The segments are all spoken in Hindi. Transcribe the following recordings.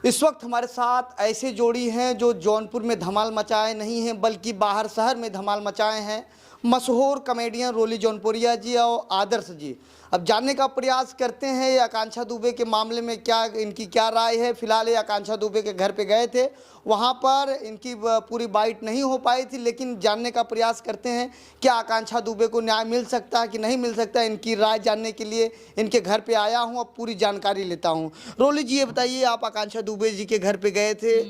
इस वक्त हमारे साथ ऐसे जोड़ी हैं जो जौनपुर में धमाल मचाए नहीं हैं बल्कि बाहर शहर में धमाल मचाए हैं। मशहूर कॉमेडियन रोली जौनपुरिया जी और आदर्श जी। अब जानने का प्रयास करते हैं ये आकांक्षा दुबे के मामले में क्या इनकी क्या राय है। फिलहाल ये आकांक्षा दुबे के घर पे गए थे, वहाँ पर इनकी पूरी बाइट नहीं हो पाई थी, लेकिन जानने का प्रयास करते हैं क्या आकांक्षा दुबे को न्याय मिल सकता है कि नहीं मिल सकता है। इनकी राय जानने के लिए इनके घर पे आया हूँ, अब पूरी जानकारी लेता हूँ। रोली जी ये बताइए, आप आकांक्षा दुबे जी के घर पे गए थे,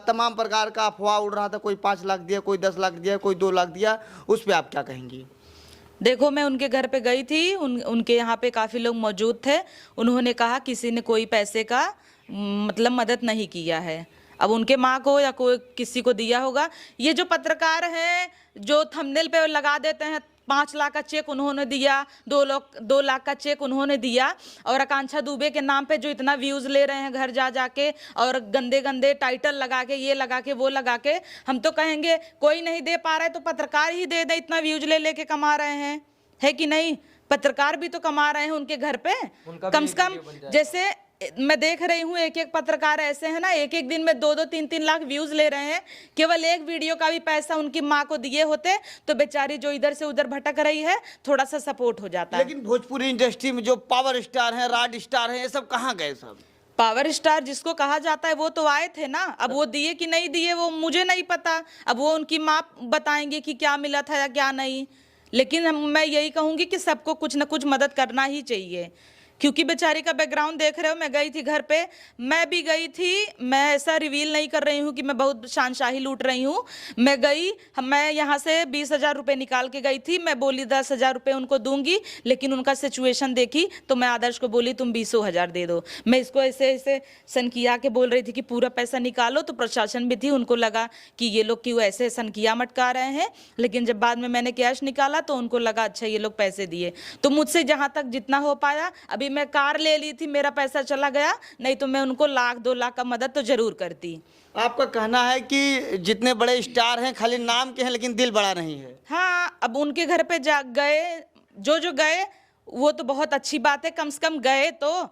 तमाम प्रकार का अफवाह उड़ रहा था, कोई 5 लाख दिया, कोई 10 लाख दिया, कोई 2 लाख दिया, उस पर आप क्या कहेंगी? देखो, मैं उनके घर पे गई थी, उनके यहाँ पे काफ़ी लोग मौजूद थे। उन्होंने कहा किसी ने कोई पैसे का मतलब मदद नहीं किया है। अब उनके माँ को या कोई किसी को दिया होगा। ये जो पत्रकार हैं जो थंबनेल पे लगा देते हैं 5 लाख का चेक उन्होंने दिया, 2 लाख का चेक उन्होंने दिया, और आकांक्षा दुबे के नाम पे जो इतना व्यूज़ ले रहे हैं घर जा जाके, और गंदे गंदे टाइटल लगा के, ये लगा के, वो लगा के, हम तो कहेंगे कोई नहीं दे पा रहा है तो पत्रकार ही दे दे। इतना व्यूज ले लेके कमा रहे हैं, है कि नहीं? पत्रकार भी तो कमा रहे हैं उनके घर पे। कम से कम जैसे मैं देख रही हूँ एक एक पत्रकार ऐसे है ना, एक एक दिन में 2-2, 3-3 लाख व्यूज ले रहे हैं। केवल एक वीडियो का भी पैसा उनकी माँ को दिए होते तो बेचारी जो इधर से उधर भटक रही है थोड़ा सा सपोर्ट हो जाता है। लेकिन भोजपुरी इंडस्ट्री में जो पावर स्टार हैं, राड स्टार हैं, ये सब कहाँ गए सब? पावर स्टार जिसको कहा जाता है वो तो आए थे ना। अब वो दिए कि नहीं दिए वो मुझे नहीं पता। अब वो उनकी माँ बताएंगे कि क्या मिला था या क्या नहीं। लेकिन मैं यही कहूँगी कि सबको कुछ ना कुछ मदद करना ही चाहिए, क्योंकि बेचारी का बैकग्राउंड देख रहे हो। मैं गई थी घर पे, मैं भी गई थी। मैं ऐसा रिवील नहीं कर रही हूँ कि मैं बहुत शानशाही लूट रही हूँ। मैं गई, मैं यहाँ से 20,000 रुपये निकाल के गई थी। मैं बोली 10,000 रुपये उनको दूंगी, लेकिन उनका सिचुएशन देखी तो मैं आदर्श को बोली तुम 20,000 दे दो। मैं इसको ऐसे ऐसे सनकिया के बोल रही थी कि पूरा पैसा निकालो, तो प्रशासन भी थी, उनको लगा कि ये लोग क्यों ऐसे सनकिया मटका रहे हैं। लेकिन जब बाद में मैंने कैश निकाला तो उनको लगा अच्छा ये लोग पैसे दिए। तो मुझसे जहाँ तक जितना हो पाया, अभी मैं कार ले ली थी, मेरा पैसा चला गया, नहीं तो मैं उनको 1-2 लाख का मदद तो जरूर करती। आपका कहना है कि जितने बड़े स्टार हैं खाली नाम के हैं लेकिन दिल बड़ा नहीं है। हाँ, अब उनके घर पे जा गए, जो गए वो तो बहुत अच्छी बात है, कम से कम गए तो।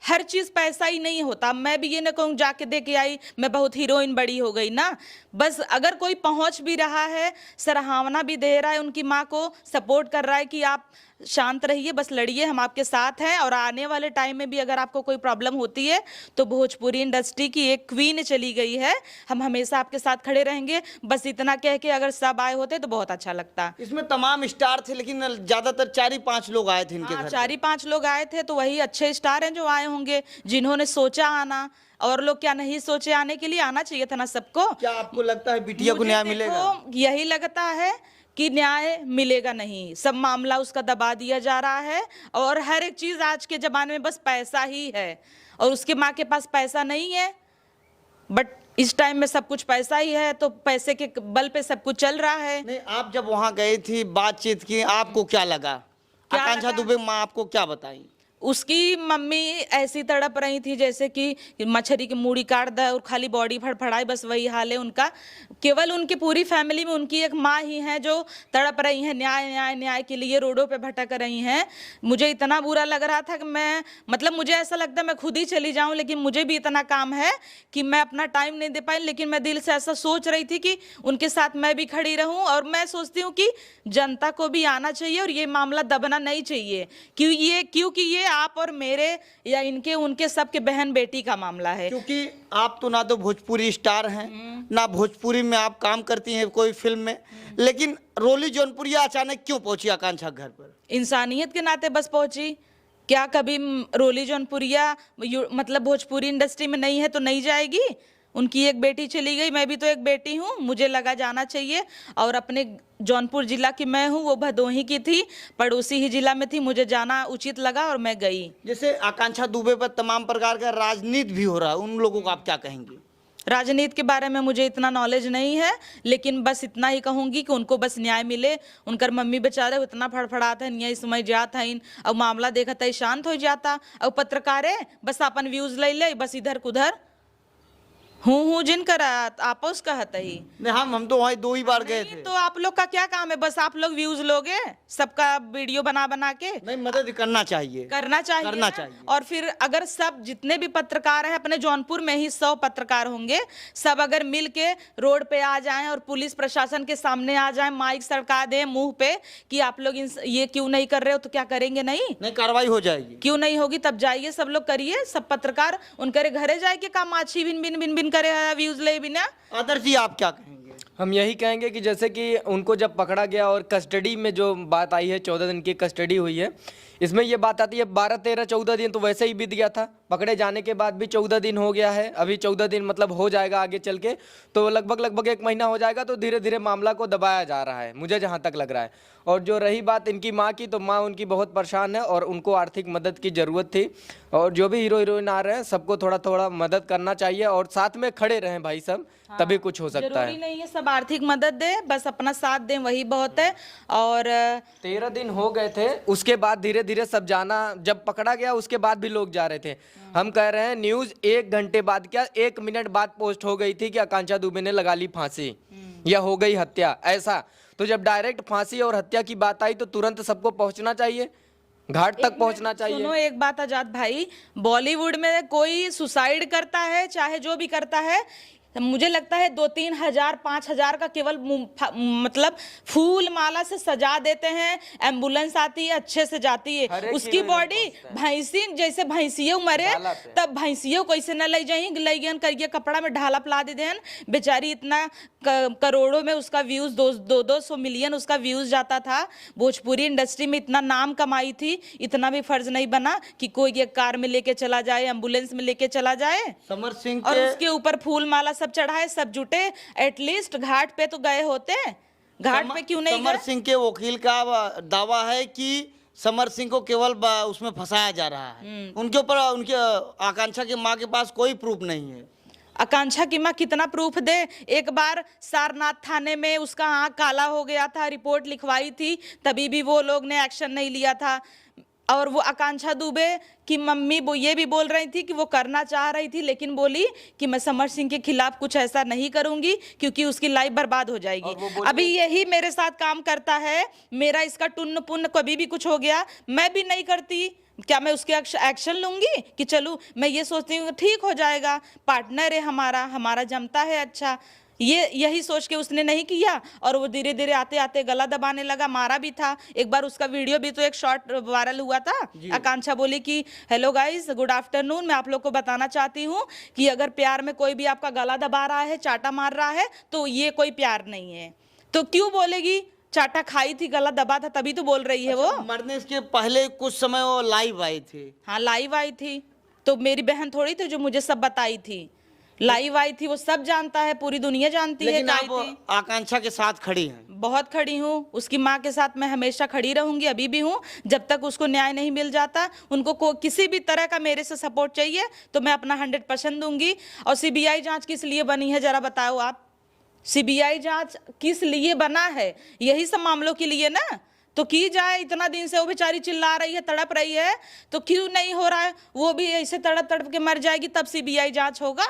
हर चीज पैसा ही नहीं होता। मैं भी ये ना कहूँ जाके दे के आई मैं बहुत हीरोइन बड़ी हो गई ना। बस अगर कोई पहुंच भी रहा है, सराहना भी दे रहा है, उनकी माँ को सपोर्ट कर रहा है कि आप शांत रहिए, बस लड़िए, हम आपके साथ हैं, और आने वाले टाइम में भी अगर आपको कोई प्रॉब्लम होती है तो भोजपुरी इंडस्ट्री की एक क्वीन चली गई है, हम हमेशा आपके साथ खड़े रहेंगे। बस इतना कह के अगर सब आए होते तो बहुत अच्छा लगता। इसमें तमाम स्टार थे लेकिन ज्यादातर 4-5 लोग आए थे इनके घर। 4-5 लोग आए थे तो वही अच्छे स्टार हैं जो आए होंगे, जिन्होंने सोचा आना। और लोग क्या नहीं सोचे आने के लिए? आना चाहिए था ना सबको। क्या आपको लगता है बिटिया को न्याय मिलेगा? यही लगता है कि न्याय मिलेगा नहीं, सब मामला उसका दबा दिया जा रहा है। और हर एक चीज आज के जमाने में बस पैसा ही है, और उसके माँ के पास पैसा नहीं है। बट इस टाइम में सब कुछ पैसा ही है, तो पैसे के बल पे सब कुछ चल रहा है। नहीं, आप जब वहां गई थी, बातचीत की, आपको क्या लगा? आकांक्षा दुबे माँ आपको क्या बताई? उसकी मम्मी ऐसी तड़प रही थी जैसे कि मछली की मूड़ी काट दे और खाली बॉडी फड़फड़ाए, बस वही हाल है उनका। केवल उनकी पूरी फैमिली में उनकी एक माँ ही है जो तड़प रही हैं, न्याय न्याय न्याय के लिए रोडों पे भटक रही हैं। मुझे इतना बुरा लग रहा था कि मैं मतलब मुझे ऐसा लगता है मैं खुद ही चली जाऊं, लेकिन मुझे भी इतना काम है कि मैं अपना टाइम नहीं दे पाई। लेकिन मैं दिल से ऐसा सोच रही थी कि उनके साथ मैं भी खड़ी रहूं, और मैं सोचती हूँ कि जनता को भी आना चाहिए और ये मामला दबना नहीं चाहिए, क्योंकि ये आप और मेरे या इनके उनके सबके बहन बेटी का मामला है। क्योंकि आप तो ना तो भोजपुरी स्टार हैं, ना भोजपुरी में आप काम करती हैं कोई फिल्म में, लेकिन रोली जौनपुरिया अचानक क्यों पहुंची आकांक्षा घर पर? इंसानियत के नाते बस पहुंची। क्या कभी रोली जौनपुरिया मतलब भोजपुरी इंडस्ट्री में नहीं है तो नहीं जाएगी? उनकी एक बेटी चली गई, मैं भी तो एक बेटी हूँ, मुझे लगा जाना चाहिए। और अपने जौनपुर जिला की मैं हूँ, वो भदोही की थी, पड़ोसी ही जिला में थी, मुझे जाना उचित लगा और मैं गई। जैसे आकांक्षा दुबे पर तमाम प्रकार का राजनीति भी हो रहा है, उन लोगों को आप क्या कहेंगे? राजनीति के बारे में मुझे इतना नॉलेज नहीं है, लेकिन बस इतना ही कहूँगी कि उनको बस न्याय मिले। उनकर मम्मी बेचारे इतना फड़फड़ाता है, न्याय समय जाता है, और मामला देखता है शांत हो जाता। और पत्रकारें बस अपन व्यूज ले ले, बस इधर उधर। हूँ जिन करा आपस कहत ही नहीं, हम तो वहाँ 2 ही बार गए थे। तो आप लोग का क्या काम है? बस आप लोग व्यूज लोगे सबका वीडियो बना बना के। नहीं, मदद करना चाहिए, करना चाहिए करना ना। चाहिए। और फिर अगर सब जितने भी पत्रकार हैं, अपने जौनपुर में ही 100 पत्रकार होंगे, सब अगर मिल के रोड पे आ जाएं और पुलिस प्रशासन के सामने आ जाएं, माइक सड़का दें मुंह पे कि आप लोग ये क्यों नहीं कर रहे हो, तो क्या करेंगे? नहीं कार्रवाई हो जाएगी। क्यों नहीं होगी? तब जाइए सब लोग करिए, सब पत्रकार उनके घरे जाए के काम माछी बिन बिन बिन बिन करे व्यूज ले बिना। आदर्श जी, आप क्या कहेंगे? हम यही कहेंगे कि जैसे कि उनको जब पकड़ा गया और कस्टडी में जो बात आई है, 14 दिन की कस्टडी हुई है, इसमें ये बात आती है 12, 13, 14 दिन तो वैसे ही बीत गया था। पकड़े जाने के बाद भी 14 दिन हो गया है, अभी 14 दिन मतलब हो जाएगा आगे चल के, तो लगभग 1 महीना हो जाएगा। तो धीरे धीरे मामला को दबाया जा रहा है, मुझे जहाँ तक लग रहा है। और जो रही बात इनकी माँ की, तो माँ उनकी बहुत परेशान है और उनको आर्थिक मदद की ज़रूरत थी। और जो भी हीरो हीरोइन आ रहे हैं, सबको थोड़ा थोड़ा मदद करना चाहिए और साथ में खड़े रहें भाई सब, तभी कुछ हो सकता जरूरी है। नहीं है सब आर्थिक मदद दे, बस अपना साथ दें, वही बहुत है। और 13 दिन हो गए थे, उसके बाद धीरे धीरे सब जाना, जब पकड़ा गया उसके बाद भी लोग जा रहे थे। हम कह रहे हैं न्यूज़ 1 घंटे बाद, क्या 1 मिनट बाद पोस्ट हो गई थी कि आकांक्षा दुबे ने लगा ली फांसी या हो गई हत्या, ऐसा। तो जब डायरेक्ट फांसी और हत्या की बात आई तो तुरंत सबको पहुंचना चाहिए, घाट तक पहुंचना चाहिए। सुनो एक बात आजाद भाई, बॉलीवुड में कोई सुसाइड करता है, चाहे जो भी करता है, मुझे लगता है 2-3 हजार 5 हजार का केवल मतलब फूल माला से सजा देते हैं, एम्बुलेंस आती है, अच्छे से जाती है, उसकी बॉडी भैंसी जैसे भैंसियों मरे तब भैंसियों को ऐसे न ले जाएं, लैगन करिए कपड़ा में ढाला पला दे दें। बेचारी इतना करोड़ों में उसका व्यूज 200 मिलियन उसका व्यूज जाता था, भोजपुरी इंडस्ट्री में इतना नाम कमाई थी, इतना भी फर्ज नहीं बना कि कोई एक कार में लेके चला जाए, एम्बुलेंस में लेके चला जाए समर सिंह और उसके ऊपर फूल माला सब चढ़ाए, सब जुटे। एटलीस्ट घाट पे तो गए होते, घाट पे क्यों नहीं गए? समर सिंह के वकील का दावा है कि समर सिंह को केवल उसमें फंसाया जा रहा है, उनके ऊपर उनके आकांक्षा की मां के पास कोई प्रूफ नहीं है। आकांक्षा की मां कितना प्रूफ दे? एक बार सारनाथ थाने में उसका आंख काला हो गया था, रिपोर्ट लिखवाई थी, तभी भी वो लोग ने एक्शन नहीं लिया था। और वो आकांक्षा दुबे की मम्मी वो ये भी बोल रही थी कि वो करना चाह रही थी, लेकिन बोली कि मैं समर सिंह के खिलाफ कुछ ऐसा नहीं करूंगी क्योंकि उसकी लाइफ बर्बाद हो जाएगी। अभी यही मेरे साथ काम करता है, मेरा इसका टुन्न पुन्न कभी भी कुछ हो गया मैं भी नहीं करती, क्या मैं उसके एक्शन लूंगी कि चलूं? मैं ये सोचती हूँ ठीक हो जाएगा, पार्टनर है हमारा जमता है अच्छा, यही सोच के उसने नहीं किया। और वो धीरे धीरे आते आते गला दबाने लगा, मारा भी था एक बार, उसका वीडियो भी तो एक शॉर्ट वायरल हुआ था। आकांक्षा बोली कि हेलो गाइस, गुड आफ्टरनून, मैं आप लोग को बताना चाहती हूँ कि अगर प्यार में कोई भी आपका गला दबा रहा है, चाटा मार रहा है, तो ये कोई प्यार नहीं है। तो क्यों बोलेगी? चाटा खाई थी, गला दबा था, तभी तो बोल रही है। वो मरने के पहले कुछ समय वो लाइव आई थी। हाँ लाइव आई थी, तो मेरी बहन थोड़ी थी जो मुझे सब बताई थी, लाइव आई थी, वो सब जानता है, पूरी दुनिया जानती है। लेकिन आप आकांक्षा के साथ खड़ी हैं। बहुत खड़ी हूँ, उसकी माँ के साथ मैं हमेशा खड़ी रहूंगी, अभी भी हूँ, जब तक उसको न्याय नहीं मिल जाता। उनको किसी भी तरह का मेरे से सपोर्ट चाहिए तो मैं अपना 100% दूंगी। और सीबीआई जांच किस लिए बनी है जरा बताओ आप? सीबीआई जांच किस लिए बना है? यही सब मामलों के लिए ना, तो की जाए। इतना दिन से वो बेचारी चिल्ला रही है, तड़प रही है, तो क्यों नहीं हो रहा है? वो भी ऐसे तड़प तड़प के मर जाएगी तब सीबीआई जांच होगा।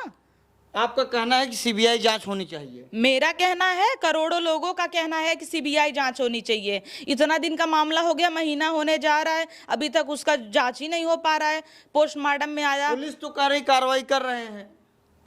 आपका कहना है कि सीबीआई जांच होनी चाहिए? मेरा कहना है, करोड़ों लोगों का कहना है कि सीबीआई जांच होनी चाहिए। इतना दिन का मामला हो गया, महीना होने जा रहा है, अभी तक उसका जांच ही नहीं हो पा रहा है। पोस्टमार्टम में आया, पुलिस तो कह रही कार्रवाई कर रहे हैं,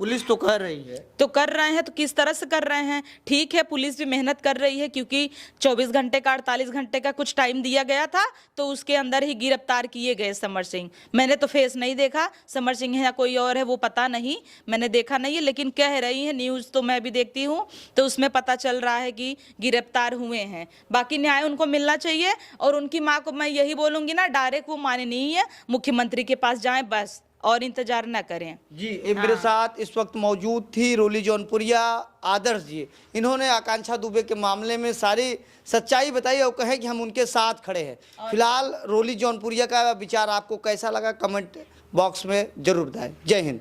पुलिस तो कह रही है, तो कर रहे हैं, तो किस तरह से कर रहे हैं? ठीक है, पुलिस भी मेहनत कर रही है, क्योंकि 24 घंटे का 48 घंटे का कुछ टाइम दिया गया था, तो उसके अंदर ही गिरफ्तार किए गए समर सिंह। मैंने तो फेस नहीं देखा, समर सिंह है या कोई और है वो पता नहीं, मैंने देखा नहीं है, लेकिन कह रही है, न्यूज़ तो मैं भी देखती हूँ, तो उसमें पता चल रहा है कि गिरफ्तार हुए हैं। बाकी न्याय उनको मिलना चाहिए। और उनकी माँ को मैं यही बोलूँगी ना, डायरेक्ट वो माननीय मुख्यमंत्री के पास जाएँ बस, और इंतजार न करें। जी मेरे साथ इस वक्त मौजूद थी रोली जौनपुरिया आदर्श जी। इन्होंने आकांक्षा दुबे के मामले में सारी सच्चाई बताई और कहे कि हम उनके साथ खड़े हैं। फिलहाल रोली जौनपुरिया का विचार आपको कैसा लगा, कमेंट बॉक्स में जरूर बताएं। जय हिंद।